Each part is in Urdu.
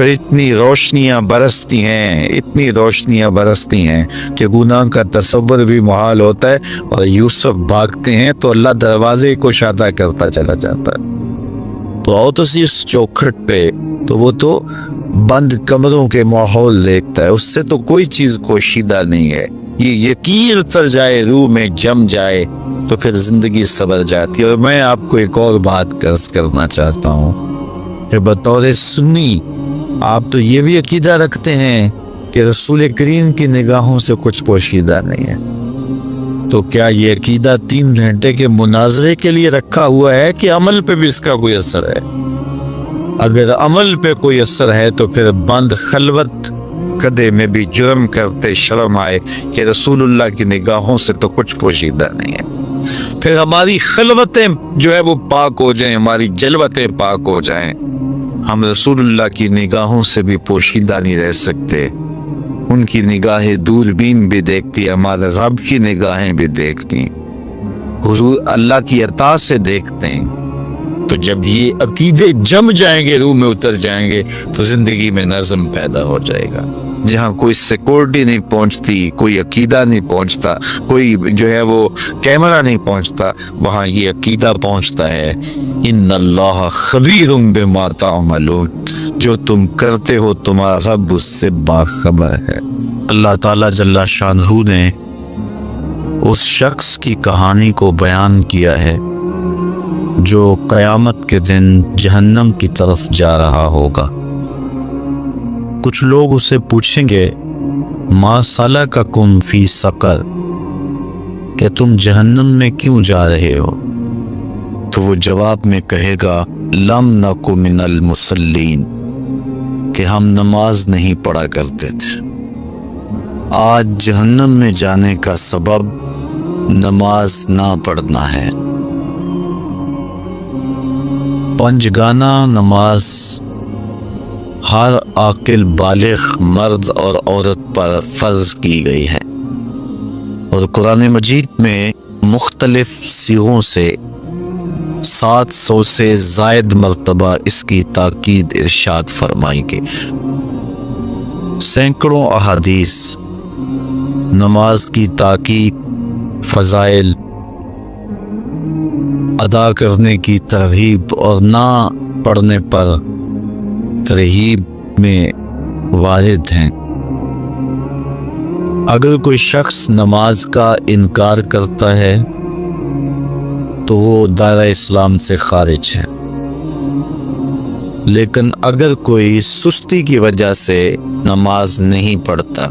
پھر اتنی روشنیاں برستی ہیں کہ گناہ کا تصور بھی محال ہوتا ہے، اور یوسف بھاگتے ہیں تو اللہ دروازے کو شادہ کرتا چلا جاتا ہے۔ تو آؤ تو اس چوکھٹ پہ تو وہ تو بند کمروں کے ماحول دیکھتا ہے، اس سے تو کوئی چیز پوشیدہ نہیں ہے۔ یہ یقین اتر جائے، روح میں جم جائے تو پھر زندگی سنور جاتی ہے۔ اور میں آپ کو ایک اور بات عرض کرنا چاہتا ہوں کہ بطور سنی آپ تو یہ بھی عقیدہ رکھتے ہیں کہ رسول کریم کی نگاہوں سے کچھ پوشیدہ نہیں ہے، تو کیا یہ عقیدہ 3 گھنٹے کے مناظرے کے لیے رکھا ہوا ہے کہ عمل پہ بھی اس کا کوئی اثر ہے؟ اگر عمل پہ کوئی اثر ہے تو پھر بند خلوت کدے میں بھی جرم کرتے شرم آئے کہ رسول اللہ کی نگاہوں سے تو کچھ پوشیدہ نہیں ہے۔ پھر ہماری خلوتیں جو ہے وہ پاک ہو جائیں، ہماری جلوتیں پاک ہو جائیں، ہم رسول اللہ کی نگاہوں سے بھی پوشیدہ نہیں رہ سکتے۔ ان کی نگاہیں دوربین بھی دیکھتی، ہمارے رب کی نگاہیں بھی دیکھتی، حضور اللہ کی عطا سے دیکھتے ہیں۔ تو جب یہ عقیدے جم جائیں گے، روح میں اتر جائیں گے، تو زندگی میں نظم پیدا ہو جائے گا۔ جہاں کوئی سیکورٹی نہیں پہنچتی، کوئی عقیدہ نہیں پہنچتا، کوئی جو ہے وہ کیمرہ نہیں پہنچتا، وہاں یہ عقیدہ پہنچتا ہے، ان اللہ خبیر بما تعملون، جو تم کرتے ہو تمہارا رب اس سے باخبر ہے۔ اللہ تعالیٰ جل شانہ نے اس شخص کی کہانی کو بیان کیا ہے جو قیامت کے دن جہنم کی طرف جا رہا ہوگا۔ کچھ لوگ اسے پوچھیں گے ما سلککم فی سقر، کہ تم جہنم میں کیوں جا رہے ہو؟ تو وہ جواب میں کہے گا لم نک من المصلین، کہ ہم نماز نہیں پڑھا کرتے تھے۔ آج جہنم میں جانے کا سبب نماز نہ پڑھنا ہے۔ پنجگانہ نماز ہر عاقل بالغ مرد اور عورت پر فرض کی گئی ہے، اور قرآن مجید میں مختلف صیغوں سے 700 سے زائد مرتبہ اس کی تاکید ارشاد فرمائی گئی۔ سینکڑوں احادیث نماز کی تاکید، فضائل، ادا کرنے کی ترغیب اور نہ پڑھنے پر ترہیب میں وارد ہیں۔ اگر کوئی شخص نماز کا انکار کرتا ہے تو وہ دائرہ اسلام سے خارج ہے، لیکن اگر کوئی سستی کی وجہ سے نماز نہیں پڑھتا،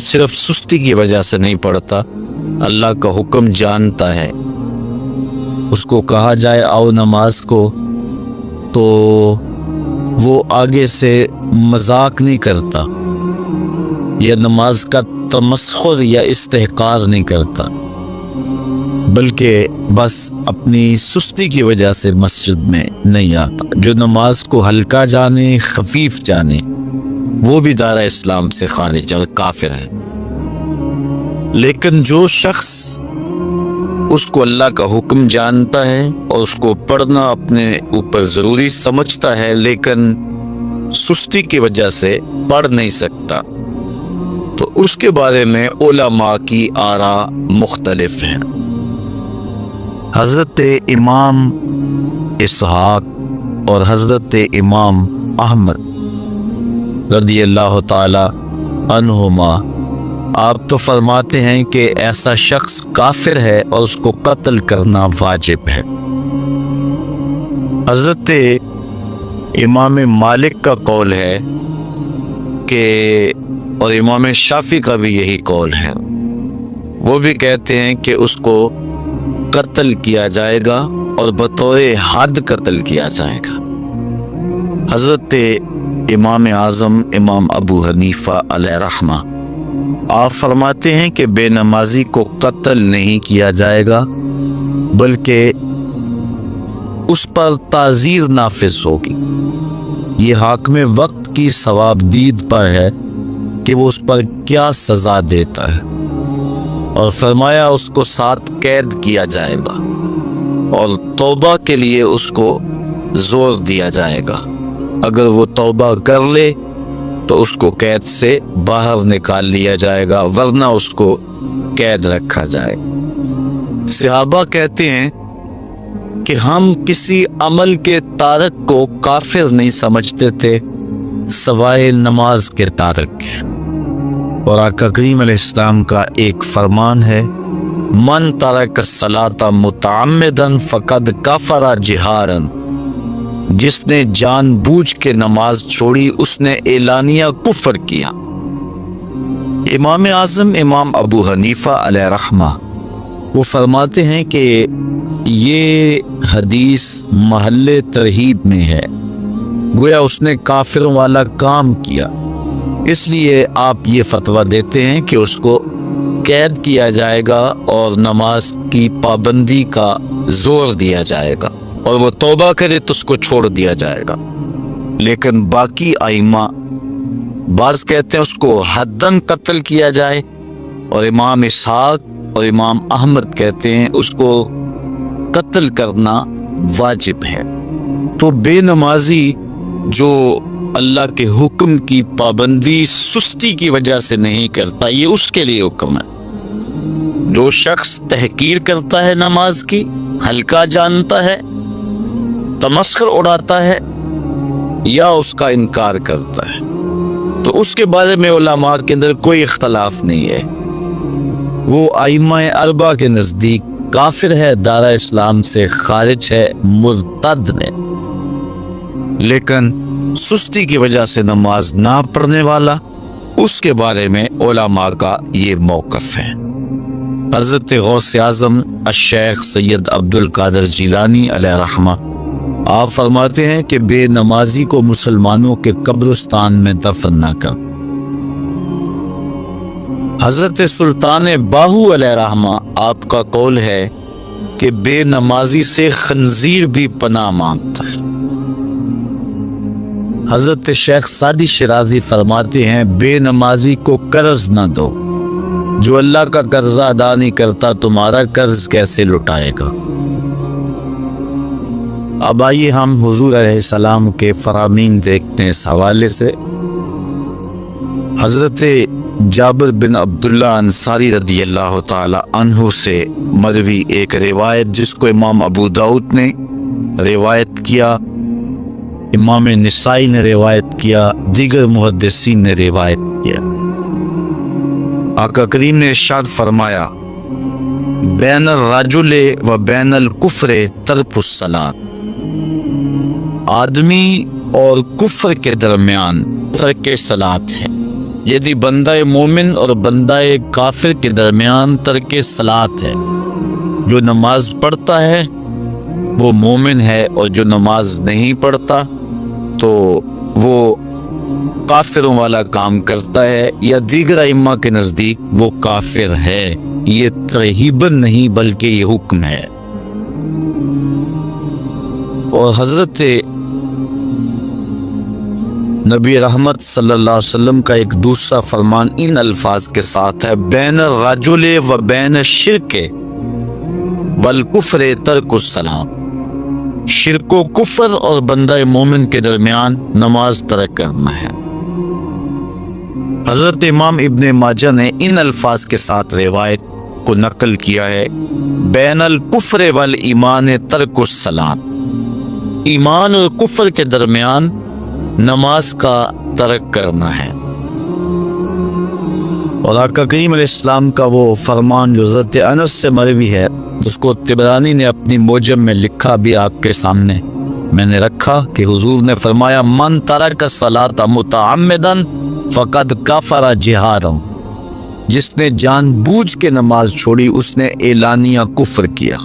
صرف سستی کی وجہ سے نہیں پڑھتا، اللہ کا حکم جانتا ہے، اس کو کہا جائے آؤ نماز کو، تو وہ آگے سے مذاق نہیں کرتا یا نماز کا تمسخر یا استحقار نہیں کرتا، بلکہ بس اپنی سستی کی وجہ سے مسجد میں نہیں آتا۔ جو نماز کو ہلکا جانے، خفیف جانے، وہ بھی دائرہ اسلام سے خارج اور کافر ہے۔ لیکن جو شخص اس کو اللہ کا حکم جانتا ہے اور اس کو پڑھنا اپنے اوپر ضروری سمجھتا ہے، لیکن سستی کی وجہ سے پڑھ نہیں سکتا، تو اس کے بارے میں علماء کی آراء مختلف ہیں۔ حضرت امام اسحاق اور حضرت امام احمد رضی اللہ تعالی عنہما آپ تو فرماتے ہیں کہ ایسا شخص کافر ہے اور اس کو قتل کرنا واجب ہے۔ حضرت امام مالک کا قول ہے کہ، اور امام شافعی کا بھی یہی قول ہے، وہ بھی کہتے ہیں کہ اس کو قتل کیا جائے گا اور بطور حد قتل کیا جائے گا۔ حضرت امام اعظم امام ابو حنیفہ علیہ رحمہ آپ فرماتے ہیں کہ بے نمازی کو قتل نہیں کیا جائے گا، بلکہ اس پر تعزیر نافذ ہوگی۔ یہ حاکم وقت کی ثوابدید پر ہے کہ وہ اس پر کیا سزا دیتا ہے، اور فرمایا اس کو 7 قید کیا جائے گا اور توبہ کے لیے اس کو زور دیا جائے گا، اگر وہ توبہ کر لے تو اس کو قید سے باہر نکال لیا جائے گا، ورنہ اس کو قید رکھا جائے گا۔ صحابہ کہتے ہیں کہ ہم کسی عمل کے تارک کو کافر نہیں سمجھتے تھے سوائے نماز کے تارک۔ اور آقا کریم علیہ السلام کا ایک فرمان ہے، من ترک الصلاۃ متعمدا فقد کفر جہارا، جس نے جان بوجھ کے نماز چھوڑی اس نے اعلانیہ کفر کیا۔ امام اعظم امام ابو حنیفہ علیہ رحمہ وہ فرماتے ہیں کہ یہ حدیث محل ترہیب میں ہے، گویا اس نے کافر والا کام کیا، اس لیے آپ یہ فتویٰ دیتے ہیں کہ اس کو قید کیا جائے گا اور نماز کی پابندی کا زور دیا جائے گا، اور وہ توبہ کرے تو اس کو چھوڑ دیا جائے گا۔ لیکن باقی ائمہ بعض کہتے ہیں اس کو حداً قتل کیا جائے، اور امام اسحاق اور امام احمد کہتے ہیں اس کو قتل کرنا واجب ہے۔ تو بے نمازی جو اللہ کے حکم کی پابندی سستی کی وجہ سے نہیں کرتا، یہ اس کے لیے حکم ہے۔ جو شخص تحقیر کرتا ہے نماز کی، ہلکا جانتا ہے، تمسخر اڑاتا ہے یا اس کا انکار کرتا ہے، تو اس کے بارے میں علماء کے اندر کوئی اختلاف نہیں ہے، وہ ائمہ اربعہ کے نزدیک کافر ہے، دارہ اسلام سے خارج ہے، مرتد ہے۔ لیکن سستی کی وجہ سے نماز نہ پڑھنے والا، اس کے بارے میں علماء کا یہ موقف ہے۔ حضرت غوث اعظم الشیخ سید عبد القادر جیلانی علیہ رحمہ آپ فرماتے ہیں کہ بے نمازی کو مسلمانوں کے قبرستان میں دفن نہ کر۔ حضرت سلطان باہو علیہ رحمہ آپ کا قول ہے کہ بے نمازی سے خنزیر بھی پناہ مانگتا ہے۔ حضرت شیخ سعدی شیرازی فرماتے ہیں بے نمازی کو قرض نہ دو، جو اللہ کا قرضہ ادا نہیں کرتا تمہارا قرض کیسے لٹائے گا۔ اب آئیے ہم حضور علیہ السلام کے فرامین دیکھتے ہیں اس حوالے سے۔ حضرت جابر بن عبداللہ انصاری رضی اللہ تعالی عنہ سے مروی ایک روایت جس کو امام ابو داؤد نے روایت کیا، امام نسائی نے روایت کیا، دیگر محدثین نے روایت کیا۔ آقا کریم نے ارشاد فرمایا، بین الرجل و بین الکفر ترک الصلاۃ، آدمی اور کفر کے درمیان ترک صلاۃ ہے، یعنی بندہ مومن اور بندہ کافر کے درمیان ترک صلاۃ ہے۔ جو نماز پڑھتا ہے وہ مومن ہے، اور جو نماز نہیں پڑھتا تو وہ کافروں والا کام کرتا ہے، یا دیگر ائمہ کے نزدیک وہ کافر ہے۔ یہ ترہیباً نہیں بلکہ یہ حکم ہے۔ اور حضرت نبی رحمت صلی اللہ علیہ وسلم کا ایک دوسرا فرمان ان الفاظ کے ساتھ ہے، بین الرجل و بین الشرک والکفر ترک الصلاۃ، شرک و کفر اور بندہ مومن کے درمیان نماز ترک کرنا ہے۔ حضرت امام ابن ماجہ نے ان الفاظ کے ساتھ روایت کو نقل کیا ہے، بین الکفر والایمان ترک الصلاۃ، ایمان اور کفر کے درمیان نماز کا ترک کرنا ہے۔ اور آقا کریم علیہ السلام کا وہ فرمان جو حضرت انس سے مروی ہے، اس کو طبرانی نے اپنی موجم میں لکھا، بھی آپ کے سامنے میں نے رکھا، کہ حضور نے فرمایا من ترک الصلاۃ متعمدا فقد کفر جہارا، جس نے جان بوجھ کے نماز چھوڑی اس نے اعلانیہ کفر کیا۔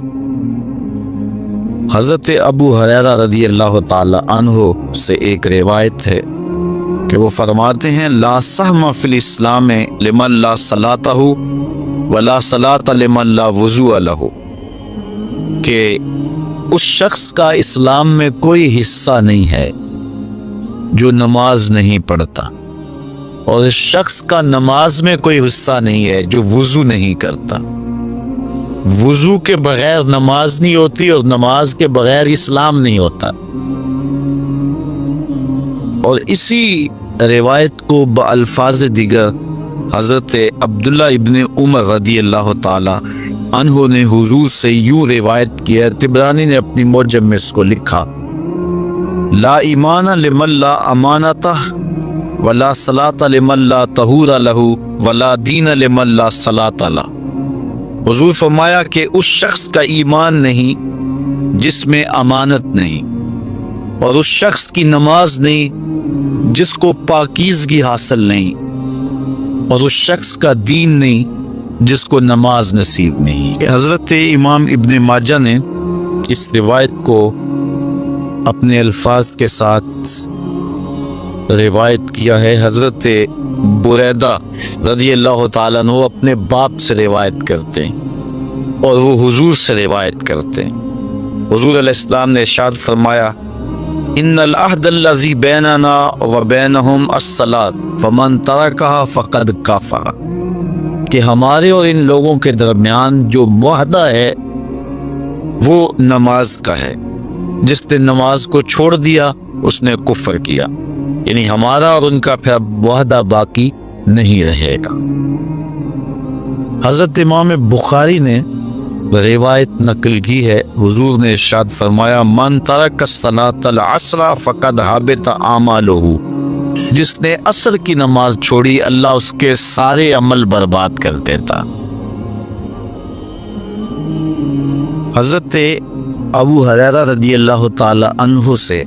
حضرت ابو ہریرہ رضی اللہ تعالی عنہ سے ایک روایت ہے کہ وہ فرماتے ہیں لا سہم فی الاسلام لمن لا صلاۃ ولا صلاۃ لمن لا وضوء لہ، کہ اس شخص کا اسلام میں کوئی حصہ نہیں ہے جو نماز نہیں پڑھتا، اور اس شخص کا نماز میں کوئی حصہ نہیں ہے جو وضو نہیں کرتا۔ وضو کے بغیر نماز نہیں ہوتی، اور نماز کے بغیر اسلام نہیں ہوتا۔ اور اسی روایت کو بالفاظ دیگر حضرت عبداللہ ابن عمر رضی اللہ تعالی عنہ نے حضور سے یوں روایت کیا. طبرانی نے اپنی معجم میں اس کو لکھا: لا ایمان لمن لا امانتہ ولا صلاۃ لمن لا طہور لہ ولا دین لمن لا صلاۃ لہ. حضور فرمایا کہ اس شخص کا ایمان نہیں جس میں امانت نہیں، اور اس شخص کی نماز نہیں جس کو پاکیزگی حاصل نہیں، اور اس شخص کا دین نہیں جس کو نماز نصیب نہیں. حضرت امام ابن ماجہ نے اس روایت کو اپنے الفاظ کے ساتھ روایت کیا ہے. حضرت بریدہ رضی اللہ تعالیٰ عنہ اپنے باپ سے روایت کرتے ہیں اور وہ حضور سے روایت کرتے ہیں. حضور علیہ السلام نے ارشاد فرمایا: ان العہد الذی بیننا وبینہم الصلاۃ فمن ترکہا فقد کفر. کہ ہمارے اور ان لوگوں کے درمیان جو معاہدہ ہے وہ نماز کا ہے، جس نے نماز کو چھوڑ دیا اس نے کفر کیا. یعنی ہمارا اور ان کا پھر معاہدہ باقی نہیں رہے گا. حضرت امام بخاری نے روایت نقل کی ہے. حضور نے ارشاد فرمایا: من ترک الصلاۃ العصر فقد حبط اعمالہ. جس نے عصر کی نماز چھوڑی اللہ اس کے سارے عمل برباد کر دیتا. حضرت ابو ہریرہ رضی اللہ تعالی عنہ سے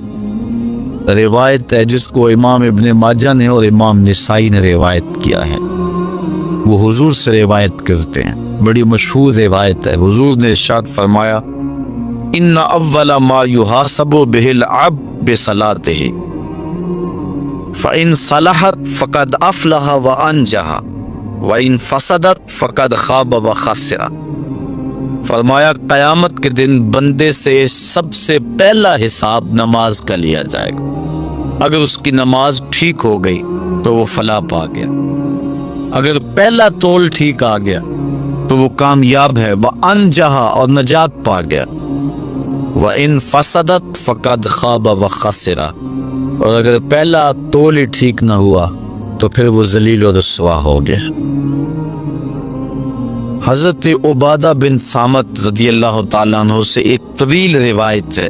روایت ہے جس کو امام ابن ماجہ نے اور امام نسائی نے روایت کیا ہے. وہ حضور سے روایت کرتے ہیں، بڑی مشہور روایت ہے. حضور نے ارشاد فرمایا: ان اول ما یحاسب به العبد بصلاتہ فان صلحت فقد افلح وانجح وان فسدت فقد خاب وخسر. فرمایا قیامت کے دن بندے سے سب سے پہلا حساب نماز کا لیا جائے گا. اگر اس کی نماز ٹھیک ہو گئی تو وہ فلاح پا گیا، اگر پہلا تول ٹھیک آ گیا تو وہ کامیاب ہے، وانجح اور نجات پا گیا، وان فسدت فقد خاب وخسر. اور اگر پہلا تول ہی ٹھیک نہ ہوا تو پھر وہ ذلیل و رسوا ہو گیا. حضرت عبادہ بن صامت رضی اللہ تعالیٰ عنہ سے ایک طویل روایت ہے.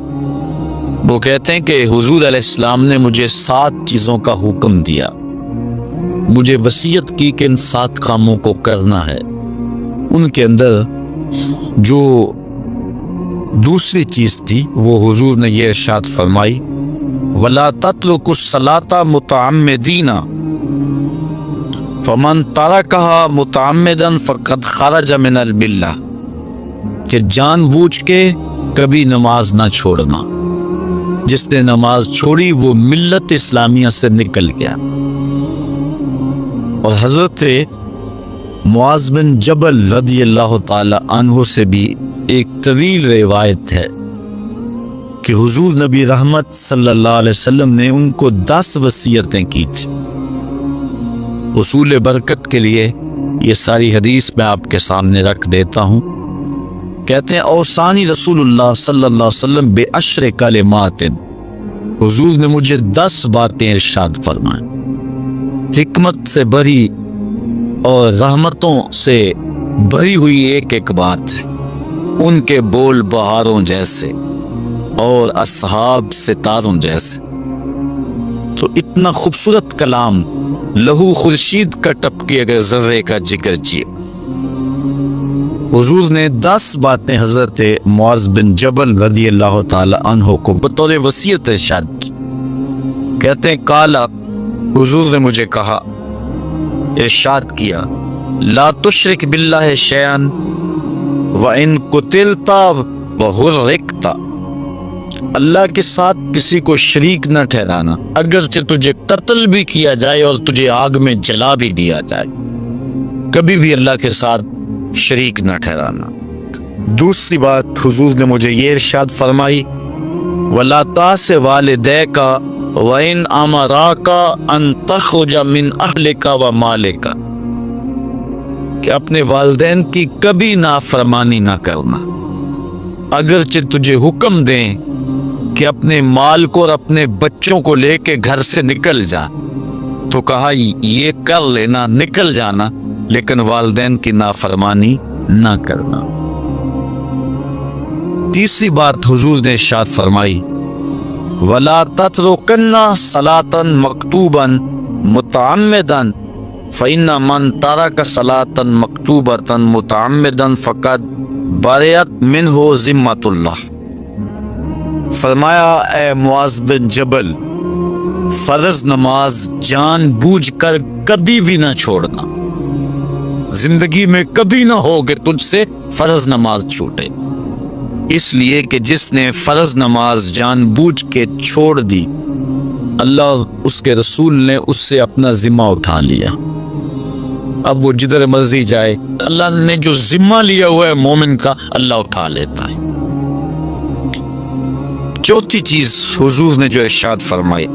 وہ کہتے ہیں کہ حضور علیہ السلام نے مجھے 7 چیزوں کا حکم دیا. مجھے وصیت کی کہ ان 7 کاموں کو کرنا ہے. ان کے اندر جو دوسری چیز تھی وہ حضور نے یہ ارشاد فرمائی: وَلَا تَتْرُكُوا الصَّلَاةَ مُتَعَمِّدِينَ فمن ترکہا متعمدًا فقد خرج من الملہ. کہ جان بوجھ کے کبھی نماز نہ چھوڑنا. جس نے نماز چھوڑی وہ ملت اسلامیہ سے نکل گیا. اور حضرت معاذ بن جبل رضی اللہ تعالی عنہ سے بھی ایک طویل روایت ہے کہ حضور نبی رحمت صلی اللہ علیہ وسلم نے ان کو 10 وصیتیں کی تھی. حصول برکت کے لیے یہ ساری حدیث میں آپ کے سامنے رکھ دیتا ہوں. کہتے ہیں: اوصانی رسول اللہ صلی اللہ علیہ وسلم بے عشر کلمات. حضور نے مجھے 10 باتیں ارشاد فرمائیں، حکمت سے بھری اور رحمتوں سے بھری ہوئی ایک ایک بات. ان کے بول بہاروں جیسے اور اصحاب ستاروں جیسے. تو اتنا خوبصورت کلام لہو خورشید کا ٹپکے اگر ذرے کا جگر جیے. حضور نے 10 باتیں حضرت معاذ بن جبل رضی اللہ تعالی عنہ کو بطور وصیت ارشاد کی. کہتے ہیں قال، حضور نے مجھے کہا، ارشاد کیا: لا تشرک باللہ شیئا وان قتلت وحرقت. اللہ کے ساتھ کسی کو شریک نہ ٹھہرانا، اگرچہ تجھے قتل بھی کیا جائے اور تجھے آگ میں جلا بھی دیا جائے، کبھی بھی اللہ کے ساتھ شریک نہ ٹھہرانا. دوسری بات حضور نے مجھے یہ ارشاد فرمائی: وَلَا تَعْصِ وَالِدَيْكَ وَإِنْ أَمَرَاكَ أَن تَخْرُجَ مِنْ أَهْلِكَ وَمَالِكَ. کہ اپنے والدین کی کبھی نافرمانی نہ کرنا، اگرچہ تجھے حکم دیں کہ اپنے مال کو اور اپنے بچوں کو لے کے گھر سے نکل جا، تو کہا یہ کر لینا، نکل جانا، لیکن والدین کی نافرمانی نہ کرنا۔ تیسری بات حضور نے ارشاد فرمائی، وَلَا تَتْرُكَنَّ صَلَاةً مَكْتُوبًا مُتَعَمِّدًا فَإِنَّ مَنْ تَرَكَ صَلَاةً مَكْتُوبَةً مُتَعَمِّدًا فَقَدْ بَرِئَتْ مِنْهُ ذِمَّةُ اللَّهِ۔ فرمایا اے معاذ بن جبل، فرض نماز جان بوجھ کر کبھی بھی نہ چھوڑنا، زندگی میں کبھی نہ ہو کہ تجھ سے فرض نماز چھوٹے، اس لیے کہ جس نے فرض نماز جان بوجھ کے چھوڑ دی، اللہ اس کے رسول نے اس سے اپنا ذمہ اٹھا لیا۔ اب وہ جدھر مرضی جائے، اللہ نے جو ذمہ لیا ہوا ہے مومن کا، اللہ اٹھا لیتا ہے۔ چوتھی چیز حضور نے جو ارشاد فرمائی،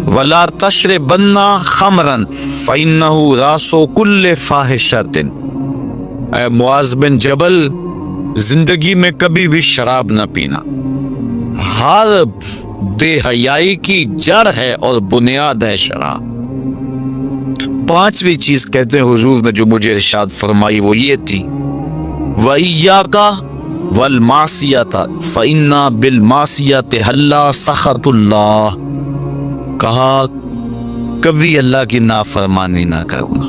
وَلَا تَشْرِبَنَّ خَمْرًا فَإِنَّهُ رَأْسُ كُلِّ فَاحِشَةٍ۔ اے معاذ بن جبل، زندگی میں کبھی بھی شراب نہ پینا، ہر بے حیائی کی جڑ ہے اور بنیاد ہے شراب۔ پانچویں چیز کہتے ہیں حضور نے جو مجھے ارشاد فرمائی وہ یہ تھی، وَإِيَّاكَ وَالْمَعْصِيَةَ فَإِنَّ بِالْمَعْصِيَةِ حَلَّ سَخَطُ اللَّهِ۔ کہا کبھی اللہ کی نافرمانی نہ کرنا،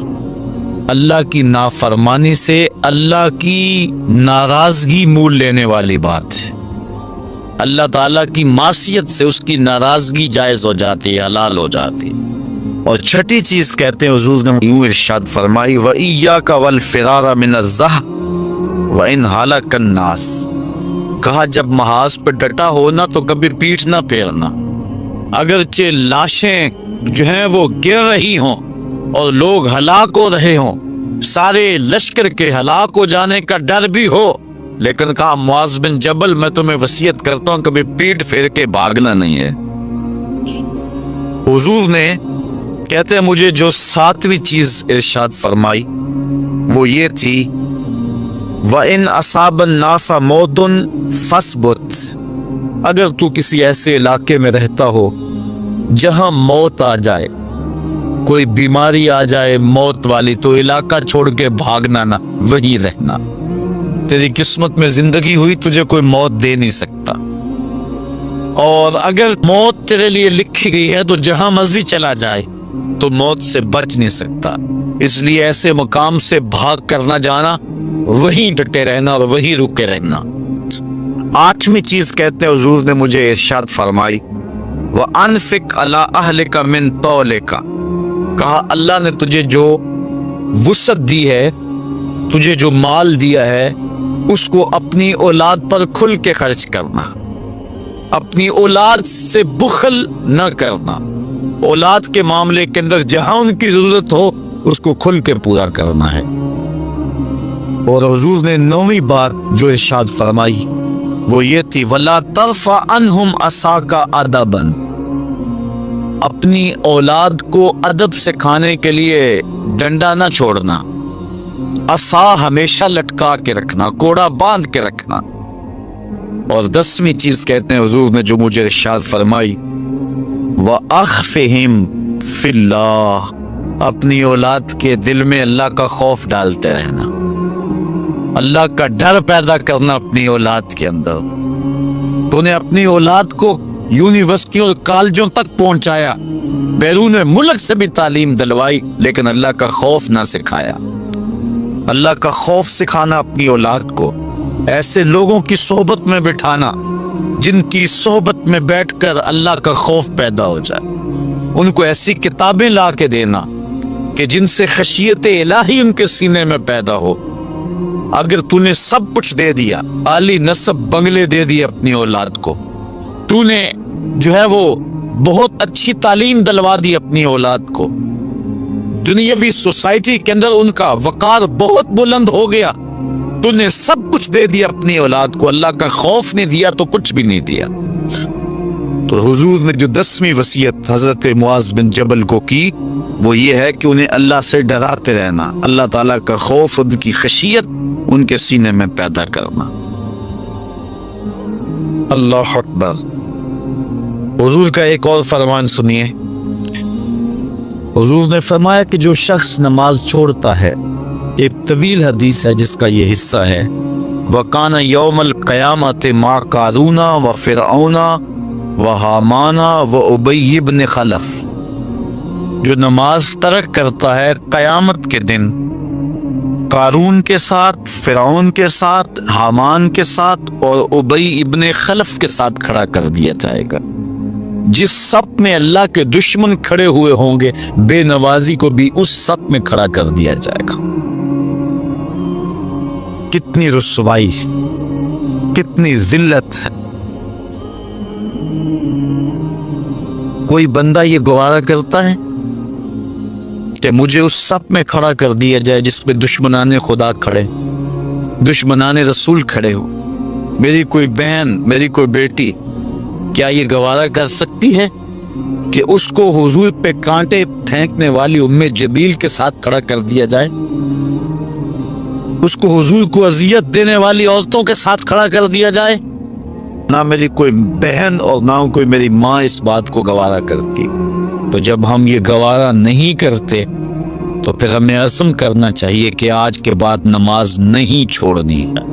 اللہ کی نافرمانی سے اللہ کی ناراضگی مول لینے والی بات ہے، اللہ تعالیٰ کی معصیت سے اس کی ناراضگی جائز ہو جاتی ہے، حلال ہو جاتی ہے۔ اور چھٹی چیز کہتے ہیں حضور نے یوں ارشاد فرمائی، وَإِيَّاكَ وَالْفِرَارَ مِنَ الزَّحْفِ وَإِنْ هَلَكَ النَّاسِ۔ کہا جب محاذ پہ ڈٹا ہونا تو کبھی پیٹھ نہ پھیرنا، اگرچہ لاشیں جو ہیں وہ گر رہی ہوں اور لوگ ہلاک ہو رہے ہوں، سارے لشکر کے ہلاک ہو جانے کا ڈر بھی ہو، لیکن کہا معاذ بن جبل میں تمہیں وصیت کرتا ہوں کبھی پیٹ پھیر کے بھاگنا نہیں ہے۔ حضور نے کہتے ہیں مجھے جو ساتویں چیز ارشاد فرمائی وہ یہ تھی، وَإِنْ أَصَابَ النَّاسَ مَوْتٌ فَاصْبُتْ۔ اگر تو کسی ایسے علاقے میں رہتا ہو جہاں موت آ جائے، کوئی بیماری آ جائے موت والی، تو علاقہ چھوڑ کے بھاگنا نہ، وہی رہنا۔ تیری قسمت میں زندگی ہوئی، تجھے کوئی موت دے نہیں سکتا، اور اگر موت تیرے لیے لکھی گئی ہے تو جہاں مرضی چلا جائے تو موت سے بچ نہیں سکتا، اس لیے ایسے مقام سے بھاگ کر نہ جانا، وہیں ڈٹے رہنا اور وہیں رکے رہنا۔ آٹھویں چیز کہتے ہیں حضور نے مجھے ارشاد فرمائی، وَأَنفِقْ عَلَىٰ أَهْلِكَ مِن طَوْلِكَ۔ کہا اللہ نے تجھے جو وسعت دی ہے، تجھے جو مال دیا ہے، اس کو اپنی اولاد پر کھل کے خرچ کرنا، اپنی اولاد سے بخل نہ کرنا، اولاد کے معاملے کے اندر جہاں ان کی ضرورت ہو اس کو کھل کے پورا کرنا ہے۔ اور حضور نے نویں بات جو ارشاد فرمائی وہ یہ تھی، وَلَا تَرْفَعْ عَنْهُمْ عَصَاكَ أَدَبًا۔ اپنی اولاد کو ادب سکھانے کے لیے ڈنڈا نہ چھوڑنا، عصا ہمیشہ لٹکا کے رکھنا، کوڑا باندھ کے رکھنا۔ اور 10ویں چیز کہتے ہیں حضور نے جو مجھے ارشاد فرمائی، وَأَخْفِهِمْ فِي اللَّهِ۔ اپنی اولاد کے دل میں اللہ کا خوف ڈالتے رہنا، اللہ کا ڈر پیدا کرنا اپنی اولاد کے اندر۔ تو نے اپنی اولاد کو یونیورسٹیوں اور کالجوں تک پہنچایا، بیرون ملک سے بھی تعلیم دلوائی، لیکن اللہ کا خوف نہ سکھایا۔ اللہ کا خوف سکھانا اپنی اولاد کو، ایسے لوگوں کی صحبت میں بٹھانا جن کی صحبت میں بیٹھ کر اللہ کا خوف پیدا ہو جائے، ان کو ایسی کتابیں لا کے دینا کہ جن سے خشیت الہی ان کے سینے میں پیدا ہو۔ اگر تو نے سب کچھ دے دیا، عالی نسب بنگلے دے دیے اپنی اولاد کو، تو نے جو ہے وہ بہت اچھی تعلیم دلوا دی اپنی اولاد کو، دنیاوی سوسائٹی کے اندر ان کا وقار بہت بلند ہو گیا، تو نے سب کچھ دے دیا اپنی اولاد کو، اللہ کا خوف نہیں دیا تو کچھ بھی نہیں دیا۔ تو حضور نے جو 10ویں وصیت حضرت معاذ بن جبل کو کی وہ یہ ہے کہ انہیں اللہ سے ڈراتے رہنا، اللہ تعالیٰ کا خوف، ان کی خشیت ان کے سینے میں پیدا کرنا۔ اللہ اکبر. حضور کا ایک اور فرمان سنیے. حضور نے فرمایا کہ جو شخص نماز چھوڑتا ہے، ایک طویل حدیث ہے جس کا یہ حصہ ہے، وَقَانَ يَوْمَ الْقِيَامَةِ مَعَ قَارُونَ وَفِرْعَوْنَ وَحَامَانَ وَأُبَيِّ بْنِ خَلَف. جو نماز ترک کرتا ہے قیامت کے دن قارون کے ساتھ، فرعون کے ساتھ، حامان کے ساتھ اور ابی ابن خلف کے ساتھ کھڑا کر دیا جائے گا. جس صف میں اللہ کے دشمن کھڑے ہوئے ہوں گے، بے نوازی کو بھی اس صف میں کھڑا کر دیا جائے گا. کتنی رسوائی، کتنی ذلت. کوئی بندہ یہ گوارا کرتا ہے کہ مجھے اس صف میں کھڑا کر دیا جائے جس پہ دشمنان خدا کھڑے، دشمنان رسول کھڑے ہو. میری کوئی بہن، میری کوئی بیٹی کیا یہ گوارا کر سکتی ہے کہ اس کو حضور پہ کانٹے پھینکنے والی ام جبیل کے ساتھ کھڑا کر دیا جائے، اس کو حضور کو اذیت دینے والی عورتوں کے ساتھ کھڑا کر دیا جائے؟ نہ میری کوئی بہن اور نہ کوئی میری ماں اس بات کو گوارا کرتی. تو جب ہم یہ گوارا نہیں کرتے تو پھر ہمیں عزم کرنا چاہیے کہ آج کے بعد نماز نہیں چھوڑنی ہے.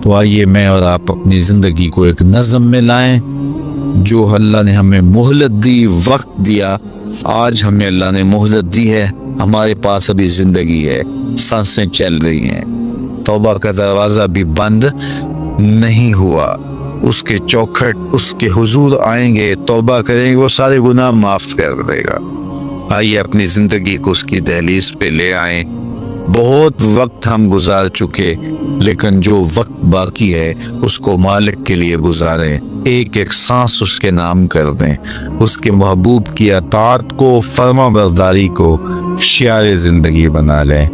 تو آئیے میں اور آپ اپنی زندگی کو ایک نظم میں لائیں. جو اللہ نے ہمیں مہلت دی، وقت دیا، آج ہمیں اللہ نے مہلت دی ہے، ہمارے پاس ابھی زندگی ہے، سانسیں چل رہی ہیں، توبہ کا دروازہ بھی بند نہیں ہوا. اس کے چوکھٹ، اس کے حضور آئیں گے، توبہ کریں گے، وہ سارے گناہ معاف کر دے گا. آئیے اپنی زندگی کو اس کی دہلیز پہ لے آئیں. بہت وقت ہم گزار چکے، لیکن جو وقت باقی ہے اس کو مالک کے لیے گزاریں. ایک ایک سانس اس کے نام کر دیں. اس کے محبوب کی اطاعت کو، فرما برداری کو شعار زندگی بنا لیں.